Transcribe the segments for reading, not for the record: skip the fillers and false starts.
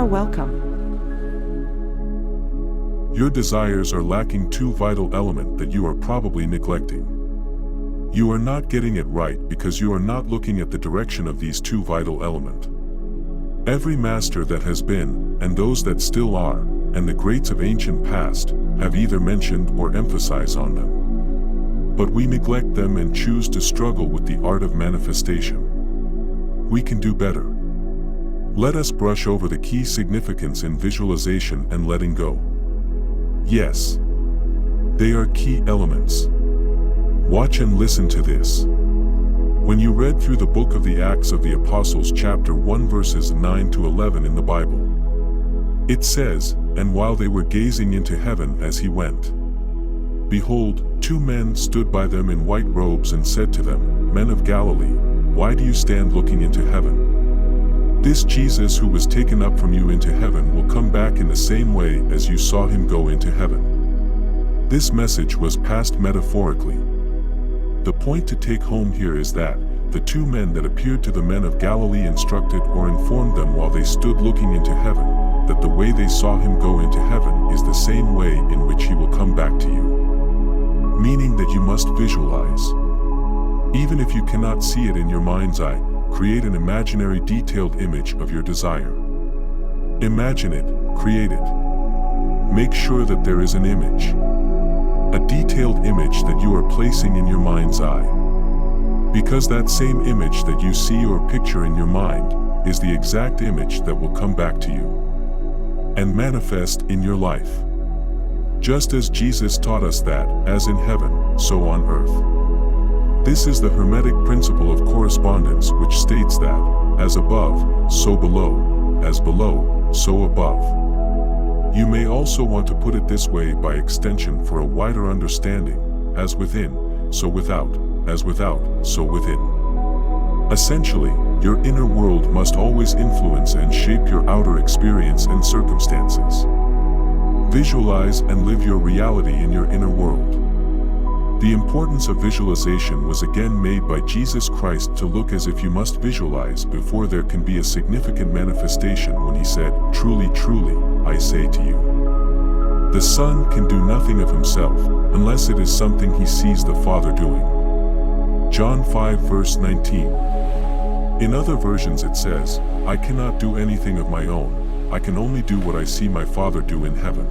welcome. Your desires are lacking two vital elements that you are probably neglecting. You are not getting it right because you are not looking at the direction of these two vital elements. Every master that has been, and those that still are, and the greats of ancient past, have either mentioned or emphasized on them. But we neglect them and choose to struggle with the art of manifestation. We can do better. Let us brush over the key significance in visualization and letting go. Yes, they are key elements. Watch and listen to this. When you read through the book of the Acts of the Apostles chapter 1 verses 9 to 11 in the Bible, it says, "And while they were gazing into heaven as he went, behold, two men stood by them in white robes and said to them, 'Men of Galilee, why do you stand looking into heaven? This Jesus who was taken up from you into heaven will come back in the same way as you saw him go into heaven.'" This message was passed metaphorically. The point to take home here is that the two men that appeared to the men of Galilee instructed or informed them while they stood looking into heaven, that the way they saw him go into heaven is the same way in which he will come back to you. Meaning that you must visualize. Even if you cannot see it in your mind's eye, create an imaginary detailed image of your desire. Imagine it, create it. Make sure that there is an image. A detailed image that you are placing in your mind's eye. Because that same image that you see or picture in your mind is the exact image that will come back to you and manifest in your life. Just as Jesus taught us that, as in heaven, so on earth. This is the Hermetic principle of correspondence, which states that, as above, so below, as below, so above. You may also want to put it this way by extension for a wider understanding, as within, so without, as without, so within. Essentially, your inner world must always influence and shape your outer experience and circumstances. Visualize and live your reality in your inner world. The importance of visualization was again made by Jesus Christ to look as if you must visualize before there can be a significant manifestation when he said, "Truly, truly, I say to you, the Son can do nothing of himself, unless it is something he sees the Father doing." John 5 verse 19. In other versions it says, "I cannot do anything of my own, I can only do what I see my Father do in heaven."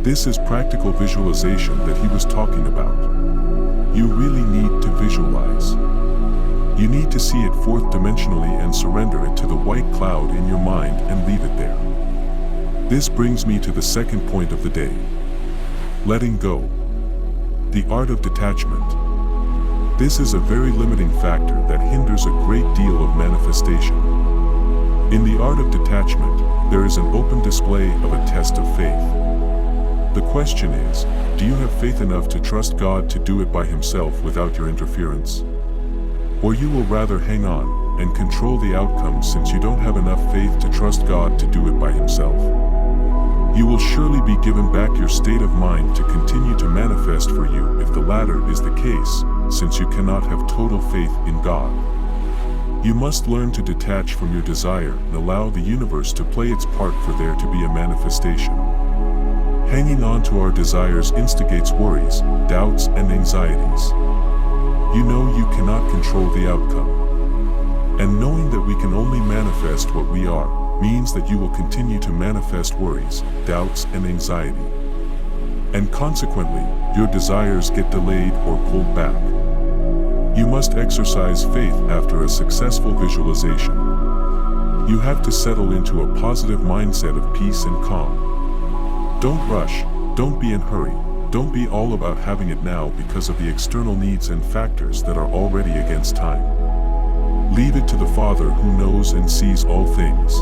This is practical visualization that he was talking about. You really need to visualize. You need to see it fourth dimensionally and surrender it to the white cloud in your mind and leave it there. This brings me to the second point of the day. Letting go. The art of detachment. This is a very limiting factor that hinders a great deal of manifestation. In the art of detachment, there is an open display of a test of faith. The question is, do you have faith enough to trust God to do it by himself without your interference? Or you will rather hang on and control the outcome since you don't have enough faith to trust God to do it by himself. You will surely be given back your state of mind to continue to manifest for you if the latter is the case, since you cannot have total faith in God. You must learn to detach from your desire and allow the universe to play its part for there to be a manifestation. Hanging on to our desires instigates worries, doubts, and anxieties. You know you cannot control the outcome. And knowing that we can only manifest what we are, means that you will continue to manifest worries, doubts, and anxiety. And consequently, your desires get delayed or pulled back. You must exercise faith after a successful visualization. You have to settle into a positive mindset of peace and calm. Don't rush, don't be in a hurry, don't be all about having it now because of the external needs and factors that are already against time. Leave it to the Father who knows and sees all things.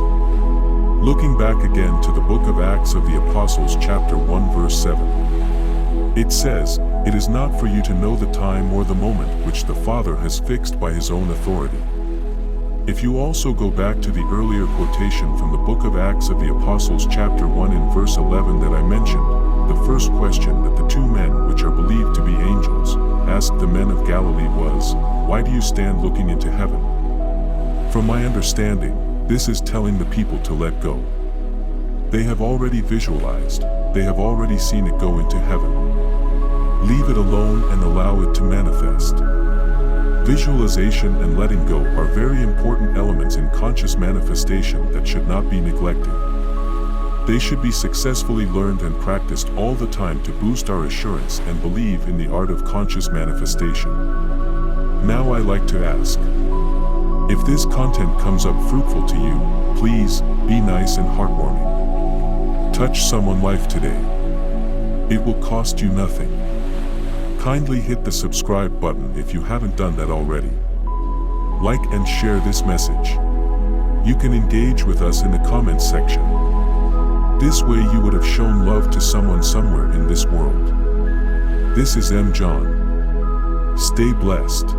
Looking back again to the book of Acts of the Apostles chapter 1 verse 7. It says, "It is not for you to know the time or the moment which the Father has fixed by his own authority." If you also go back to the earlier quotation from the book of Acts of the Apostles chapter 1 in verse 11 that I mentioned, the first question that the two men which are believed to be angels asked the men of Galilee was, "Why do you stand looking into heaven?" From my understanding, this is telling the people to let go. They have already visualized, they have already seen it go into heaven. Leave it alone and allow it to manifest. Visualization and letting go are very important elements in conscious manifestation that should not be neglected. They should be successfully learned and practiced all the time to boost our assurance and believe in the art of conscious manifestation. Now I like to ask, if this content comes up fruitful to you, please be nice and heartwarming. Touch someone's life today. It will cost you nothing. Kindly hit the subscribe button if you haven't done that already. Like and share this message. You can engage with us in the comments section. This way you would have shown love to someone somewhere in this world. This is M. John. Stay blessed.